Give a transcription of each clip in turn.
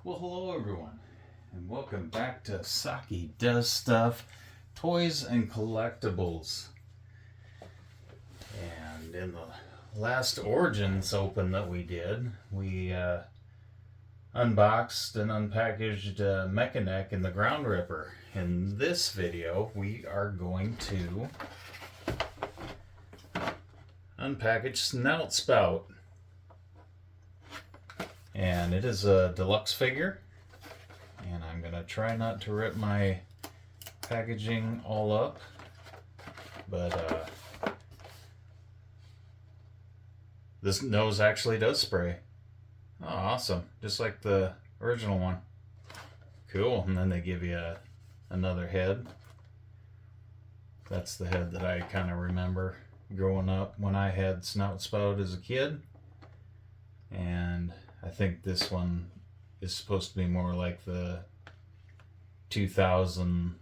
Well, hello everyone, and welcome back to Saki Does Stuff, Toys and Collectibles. And in the last Origins Open that we did, we unboxed and unpackaged Mechanic and the Ground Ripper. In this video, we are going to unpackage Snout Spout. And it is a deluxe figure, and I'm going to try not to rip my packaging all up, but this nose actually does spray. Oh, awesome. Just like the original one. Cool. And then they give you another head. That's the head that I kind of remember growing up when I had Snout Spout as a kid. And I think this one is supposed to be more like the 2000X,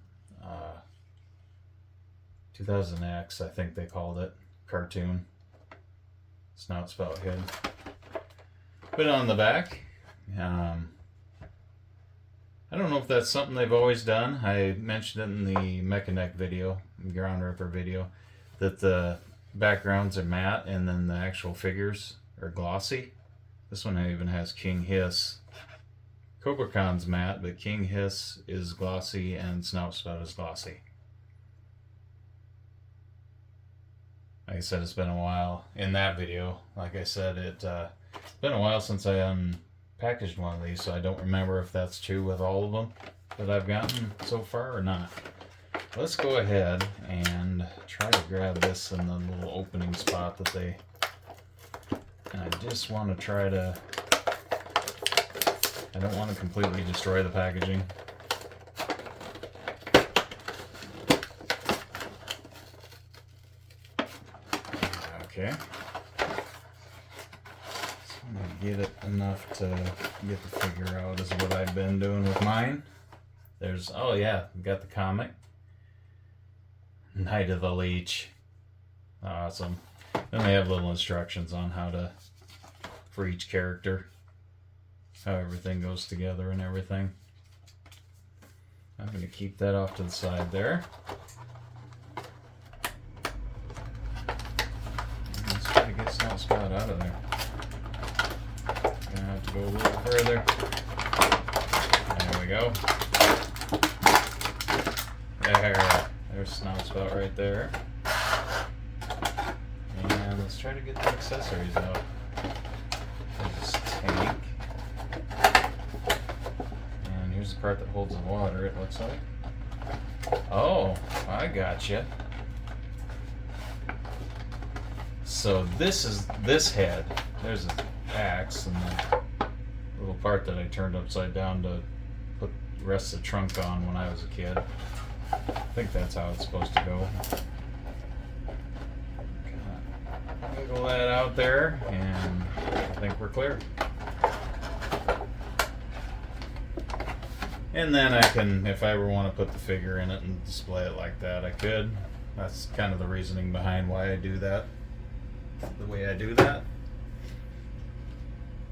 I think they called it, cartoon Snout Spout head. But on the back, I don't know if that's something they've always done. I mentioned it in the Mechanic video, the Ground Ripper video, that the backgrounds are matte and then the actual figures are glossy. This one even has King Hiss. Cobra Khan's matte, but King Hiss is glossy and Snout Spout is glossy. Like I said, it's been a while. In that video, like I said, it's been a while since I unpackaged one of these, so I don't remember if that's true with all of them that I've gotten so far or not. Let's go ahead and try to grab this in the little opening spot that they... And I just want to try to... I don't want to completely destroy the packaging. Okay. So I'm going to get it enough to get the figure out is what I've been doing with mine. There's, oh yeah, we got the comic. Night of the Leech. Awesome. Then they have little instructions on how to, for each character, how everything goes together and everything. I'm going to keep that off to the side there. Let's try to get Snout Spout out of there. Gonna have to go a little further. There we go. There's Snout Spout right there. And let's try to get the accessories out. There's this tank. And here's the part that holds the water, it looks like. Oh, I gotcha. So this is this head. There's an axe and the little part that I turned upside down to put the rest of the trunk on when I was a kid. I think that's how it's supposed to go. Wiggle that out there, and I think we're clear. And then I can, if I ever want to put the figure in it and display it like that, I could. That's kind of the reasoning behind why I do that, the way I do that.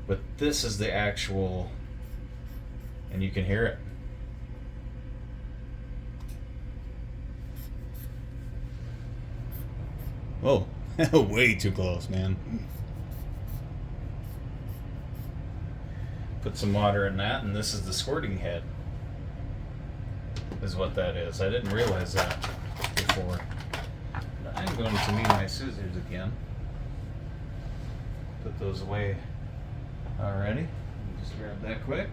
But this is the actual, and you can hear it. Oh. Way too close, man. Put some water in that, and this is the squirting head. Is what that is. I didn't realize that before. But I'm going to need my scissors again. Put those away already. Just grab that quick.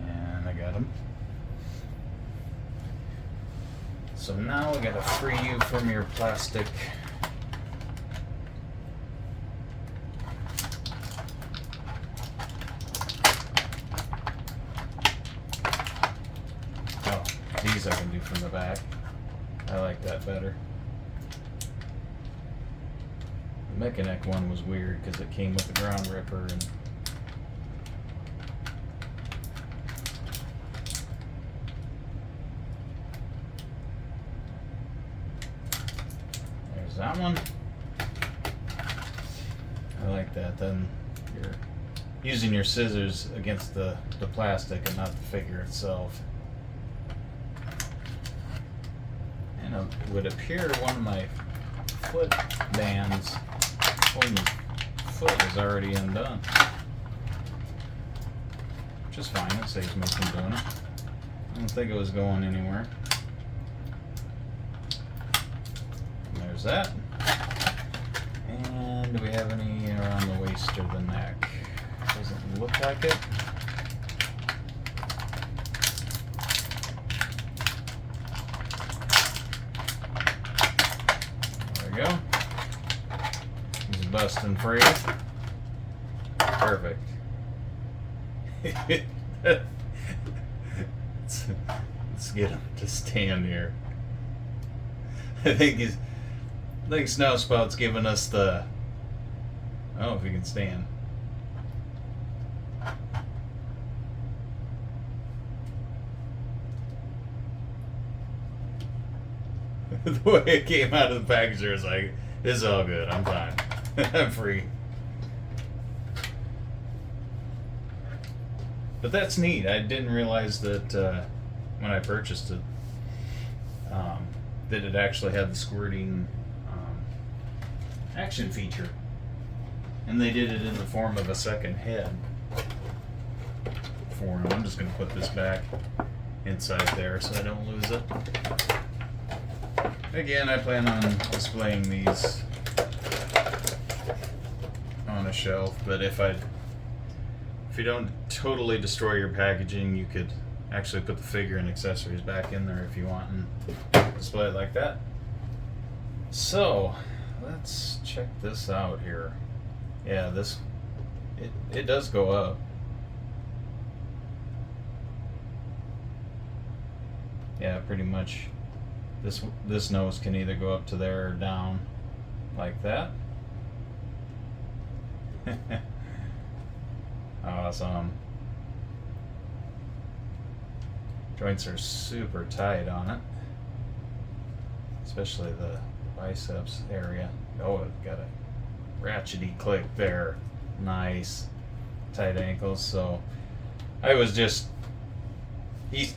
And I got them. So now we gotta free you from your plastic. These I can do from the back. I like that better. The Mechanic one was weird because it came with the Ground Ripper and there's that one. I like that. Then your using your scissors against the plastic and not the figure itself. And it would appear one of my foot bands holding the foot is already undone. Which is fine, it saves me from doing it. I don't think it was going anywhere. And there's that. And do we have any around the waist or the neck? Doesn't look like it. There we go. He's busting free. Perfect. Let's get him to stand here. I think Snout Spout's giving us the. I don't know if he can stand. The way it came out of the package, I was like, "This is all good. I'm fine. I'm free." But that's neat. I didn't realize that when I purchased it, that it actually had the squirting action feature. And they did it in the form of a second head for him. I'm just going to put this back inside there so I don't lose it. Again, I plan on displaying these on a shelf, but if you don't totally destroy your packaging, you could actually put the figure and accessories back in there if you want and display it like that. So, let's check this out here. Yeah, it does go up. Yeah, pretty much this nose can either go up to there or down like that. Awesome. Joints are super tight on it, especially the biceps area. Oh, it got a ratchety click there. Nice. Tight ankles. So I was just he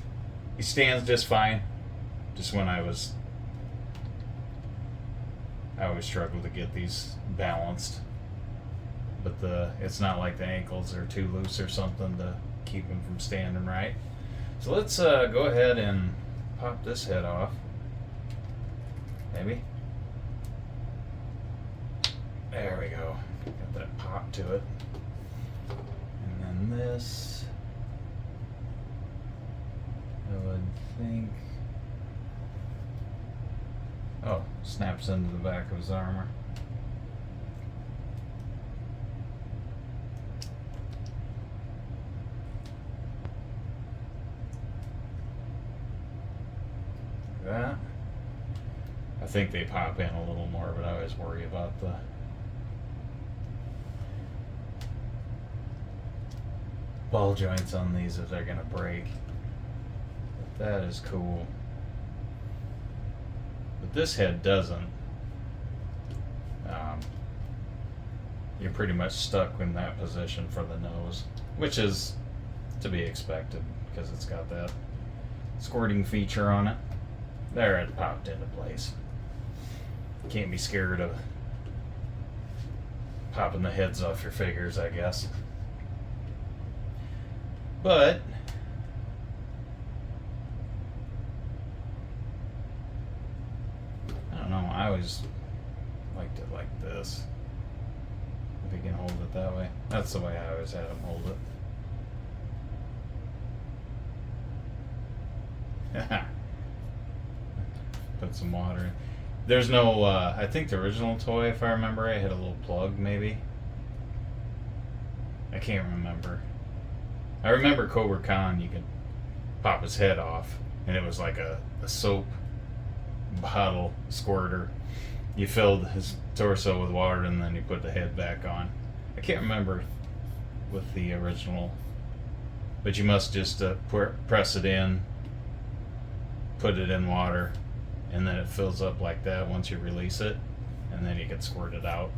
stands just fine. Just when I always struggle to get these balanced. But it's not like the ankles are too loose or something to keep him from standing right. So let's go ahead and pop this head off. Maybe. There we go. Got that pop to it. And then this, I would think. Oh, snaps into the back of his armor. That. I think they pop in a little more, but I always worry about the ball joints on these if they're gonna break. But that is cool. But this head doesn't. You're pretty much stuck in that position for the nose, which is to be expected because it's got that squirting feature on it. There, it popped into place. Can't be scared of popping the heads off your figures, I guess. But I don't know, I always liked it like this. If you can hold it that way. That's the way I always had him hold it. Put some water in. There's no, I think the original toy, if I remember right, had a little plug maybe. I can't remember. I remember Cobra Khan, you could pop his head off, and it was like a soap bottle squirter. You filled his torso with water, and then you put the head back on. I can't remember with the original, but you must just press it in, put it in water, and then it fills up like that once you release it, and then you can squirt it out.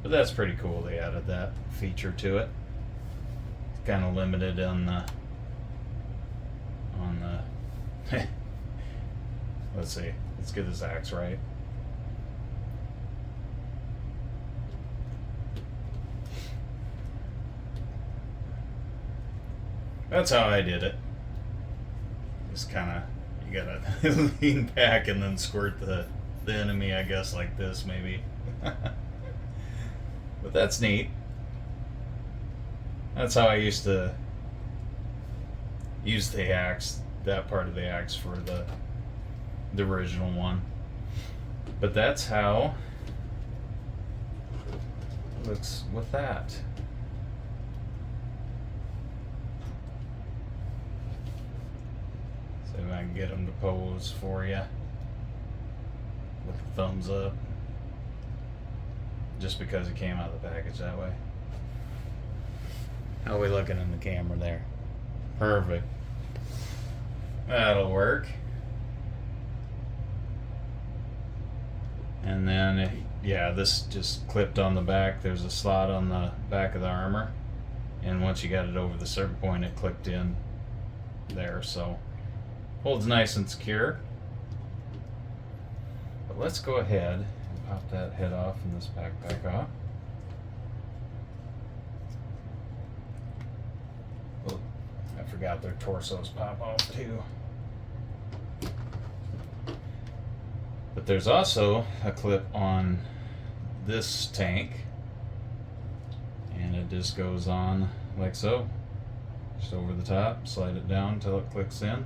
But that's pretty cool, they added that feature to it. kind of limited on the let's see, let's get this axe right. That's how I did it. Just kind of, you gotta lean back and then squirt the enemy, I guess, like this maybe. But that's neat. That's how I used to use the axe, that part of the axe, for the original one. But that's how it looks with that. See if I can get them to pose for you with the thumbs up. Just because it came out of the package that way. How are we looking in the camera there? Perfect. That'll work. And then, yeah, this just clipped on the back. There's a slot on the back of the armor. And once you got it over the certain point, it clicked in there. So, holds nice and secure. But let's go ahead and pop that head off and this backpack off. Oh, I forgot their torsos pop off too. But there's also a clip on this tank, and it just goes on like so, just over the top, slide it down until it clicks in.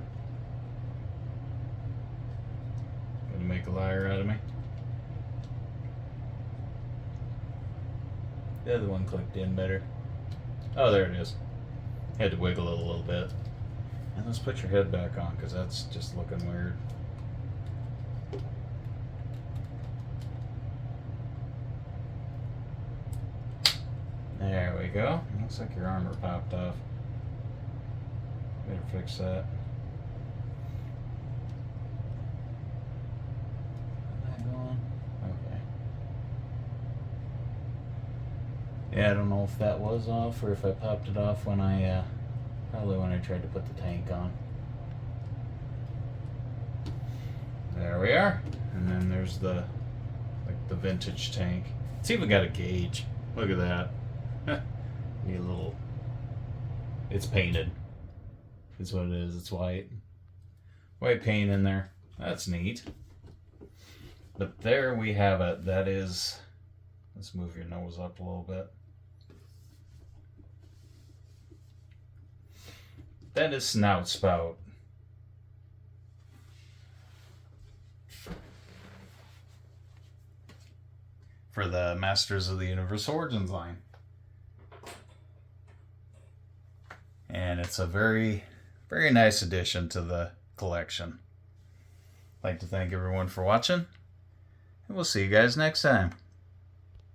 Gonna make a liar out of me. The other one clicked in better. Oh, there it is. Had to wiggle it a little bit. And let's put your head back on, because that's just looking weird. There we go. Looks like your armor popped off. Better fix that. Is that going? Okay. Yeah, I don't know if that was off or if I popped it off when I, probably when I tried to put the tank on. There we are. And then there's the, like the vintage tank. It's even got a gauge. Look at that. Need a little, it's painted. That's what it is. It's white. White paint in there. That's neat. But there we have it. That is, let's move your nose up a little bit. That is Snout Spout. For the Masters of the Universe Origins line. And it's a very, very nice addition to the collection. I'd like to thank everyone for watching, and we'll see you guys next time.